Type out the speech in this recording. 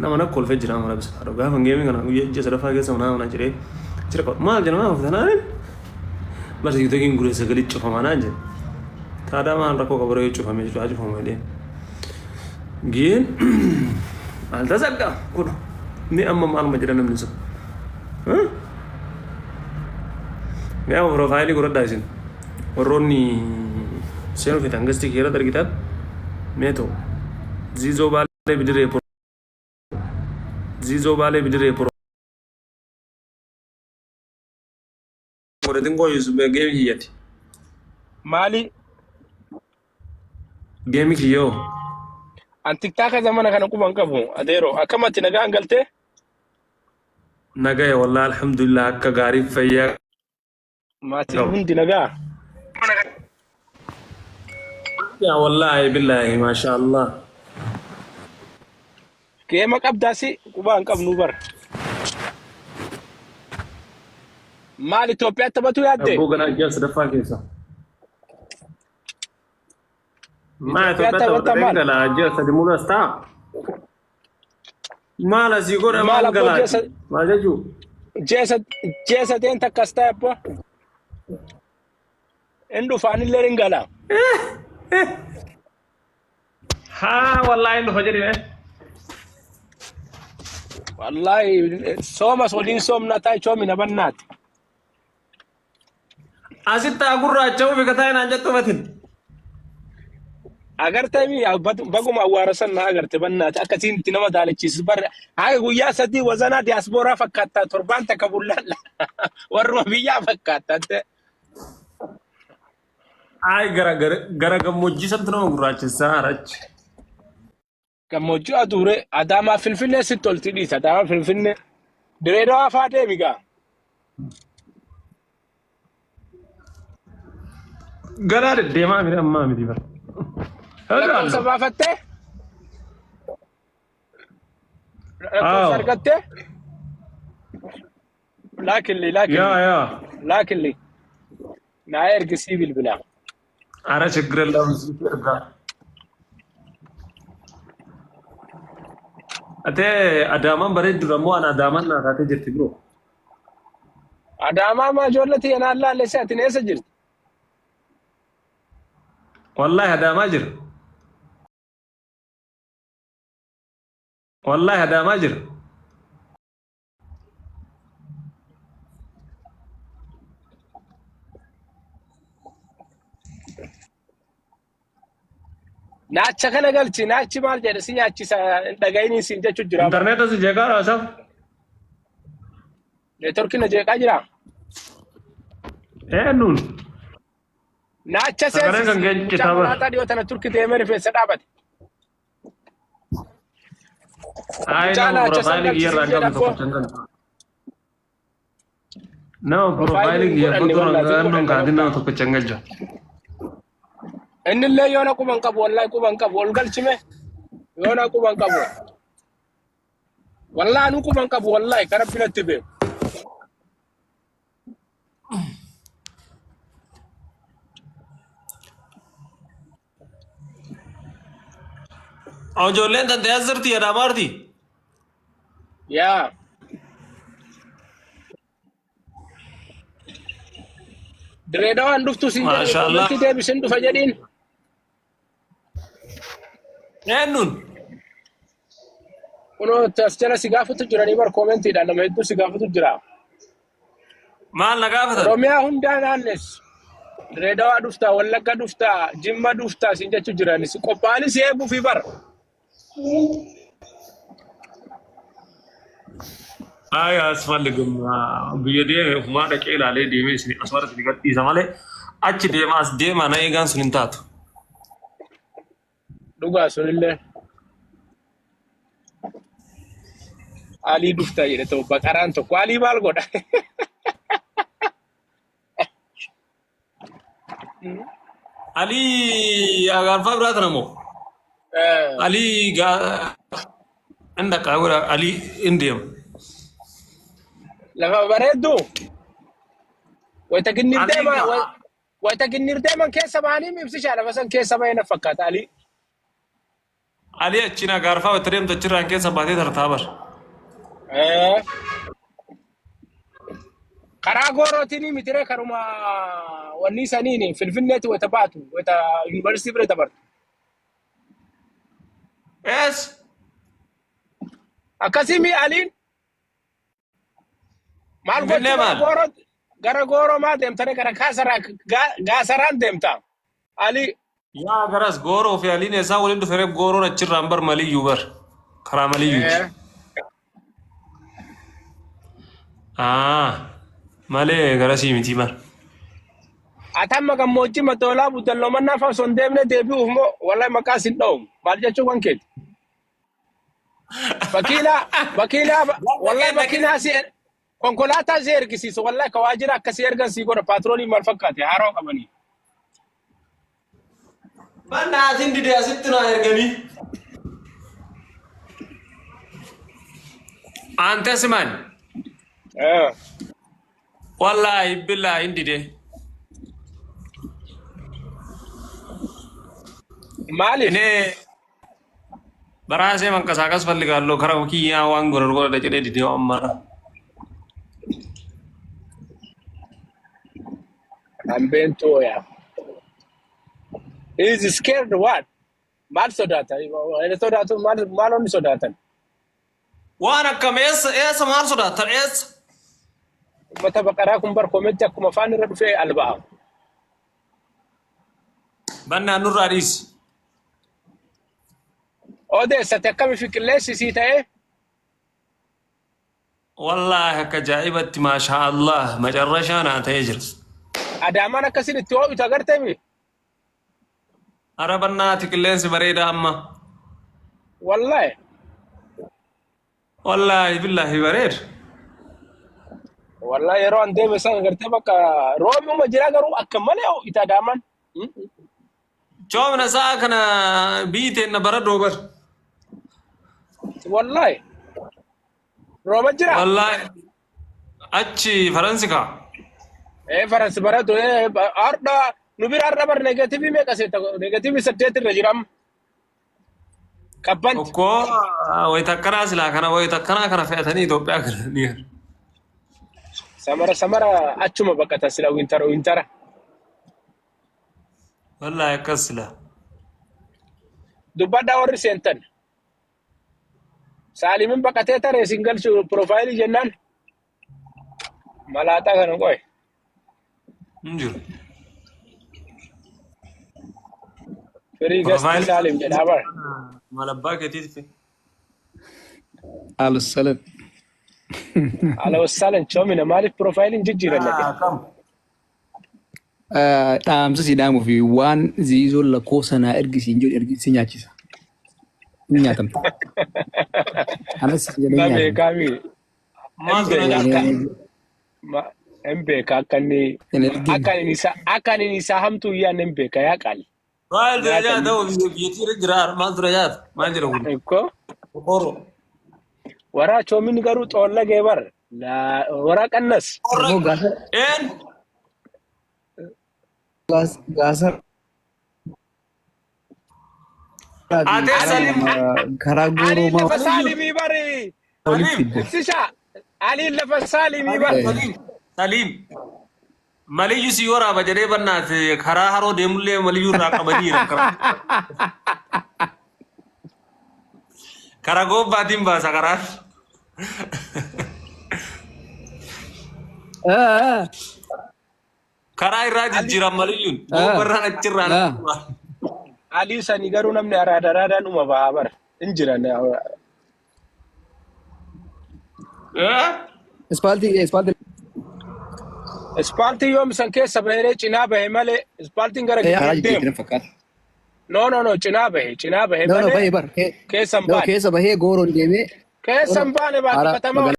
nama kolfee jira mana bisa ado gaafa geemi kana guyyaa ija sadaffaa keessa mana jiree jira qaba maal jenama oftanaan bas yuuta kin gure sagalee cufamanaa jedhe taadhaa maal rakkoo qabaree cufamee jiru ajufamee deem geen maal tasagga kun ni amma maaluma jedha namni sun gaa profaayilii godhadhaa isin warroonni seenu fitan gasti keera dargitan meeto ziizoo baalee bidiree ziizoo baalee bidiree Orang tengok Yusuf game hiyati. Mali. Game kiyo. Antik taka zaman akan aku bangka bu. Adero. Akamat naga anggalte? Naga ya wallah alhamdulillah akka garib fayya. Mati hundi naga. Ya wallahi billahi masya Allah. Kaya makab dasi kubang kab nubar. Mali Ethiopia tabatu yadde. Abu gana jas dafa kesa. Ma Ethiopia tabatu gala jas dimula sta. Mala sigora mangala. Ma jaju. Jesa den takasta po. Endo fani leringala. Ha wallahi endo fajri ne. Wallahi soma sodin somna tay chomi na bannat. Asita gurra chawu bikata ina jatto matin. Agar tami baguma warasan na agar tabannat akatin tinama dalachis bar ay guya sadi wazana diaspora fakata turbanta kabullalla warma biya fakata ay gara gammoji santno gurra chisa arach gammoji adure adama filfilne sitolti di adama filfilne diredawa fade biga Galar dema mira amma midi bar. Lakam sabafatte? Lakam sarkatte? Lakin li. Na ergi civil bila. Ara ችግር የለም ሲርጋ አቴ አዳማን በሬ ድረሞ አና አዳማን ናታቴ ጅርቲ ብሮ አዳማ ማጆለቲ የናላ ለሰት ነሰ ጅርቲ والله هذا ماجر والله هذا ماجر ناتش كنا قلتي ناتش مال جالسين ناتش دقايني سنجا تجرا انترنت से जगह रासा नेटवर्क न जगह जरा ए नून ناتش سيس كتابة ناتا ديو تنا تركي تيمر في سدابت اي نو بروفايل गियर रंगा तो चंगल नो بروفايل गियर तो रंगा नो गादिना तो चंगल जा ان اللي يونا كوبان كاب والله كوبان كاب والقل شمه يونا كوبان كاب والله انو كوبان كاب والله كربنا تبي او جو لين ده ازرتي انا مارتي يا دريدوان دفتو سينجا ما شاء الله تي بسندو فجدين نون ونو تسجل سيغافو تجراني بار كومنتي دا لما يدو سيغافو تجرا ما لغافه روميا هندان انس دريدوا دفتا ولغا دفتا جيما دفتا سينجا تجراني سيقوباني سيبو في بار اي اسفلغم بيدي ما دقيل عليه ديمي سني اسوار تلقتي زماله اچ ديماس ديما نايغان سننتات دوغا سنله علي دفتا يده بقران تو علي بال غدا علي اگر فبرات نمو علي عندك اورا علي انديم لما بردو ويتقنير دائما كيس سبعاني ميمسيش على مثلا كيس سبعين فكات علي علي أتشينا قارفة وتريم تجران كيسا باتي ترتابر karaa goorootiin mitire karuma wanni saniini finfinneetti wata baatu wata yuunivarsiitii bira dabartu. إيش Akkasii mi aliin maal Finfinnee gochuu maal? gara gooroo maa deemtanii gara gaasaraan deemta ali يا غرس غورو في علي نسا ولين دفرق غورو نتشران بر مالي يوبر كرامالي يوبر مالي غرسي متي مر atamma gammoojjii matoolaa budalloo mannaa fa son deemne deebi'uuf moo wallahi maqaa sin dha'u maal jechuu kan keeti wallahi makiinaa si konkolaataa si ergisiisu wallahi ka waajjira akkasii ergan si godha paatroolii maal fakkaate haaroo qabanii بنا عايزين دي أستنا إرجاني أنت سمان والله بالله عندي ده maaliif ini براسي من كساكس فلي قالوا كرام كي يا وان غرور ده جدي دي أمرا ambento ya is scared what mal sodata ele sodata mal on sodata وانا كم إيس ما أرصد ترى إيس mata baqara kun bar komenti akkuma faan irra dhufee albaa بنا نور رئيس odeessate akkami fiqilleessi sii ta'e والله كجائبة ما شاء الله ما جرشنا تيجر adaamaan akkasin itti ho'itu agartemi أربنا تكلين سبريدا أما wallahi والله بالله بريد wallahi yeroo an deeme san agartee bakka roobuma jira garuu akka malee ho'ita adaamaan شو من ساكنا بيت إن برد وبر wallahi rooba jira والله أشي فرنسيكا faransi baratu arda nu bira arda bar negativi me kaseta negativi saddeet irra jiram kabbanti وكو ويتكنا سلا كنا ويتكنا كنا في أثني توبيا كنا نير samara achuma baqata sila wintara والله يكسلا dubbadda warri seentan saalimin baqatee tare single profile jennaan malaataa kana qoy نجور firii gasti saalim jedhaa bar ملبا كتير في على السلام ala wassalan choomina maaliif profilein jijjiiran nake كم dhaamsa si dhaamu fi waan ziizoo lakkoofsa naa ergisiin jedhu ergisiin nyaachisa. Ni nyaatamta. Anas jedhee na nyaatama. beekami ما زلنا Mbeka akkan isa hamtu yaa mbeka yaa qaali رايل درجات ده بيتير جرار ما درجات ما جرون ko قرو waraa choomin garuu xoolla geebar waraa qannas Immoo إن gaasa أتى سليم karaa Ali gooroomaa lafa saalimii bari walitti fidde. sisha Ali lafa saalimii bari سليم سليم مالي يسيورا بجري بنات خرا هرو ديملي مالي يورا كبدي خرا غو باتيم باسا خرا خرا راج جيرا مالي يون غو برا نچرا Ali sani garuu namni araadaraadhaan uma ba'a bar hin jiran Ispaaltii ispaaltii yoom san keessa bahee cinaa bahe malee ispaaltiin gara karaa gidduu jijjiiranii deemu fakkaata. no cinaa bahe No, malee bahee bar. keessan baane Keessa bahee gooroon deemee keessan baane baadhifatamaa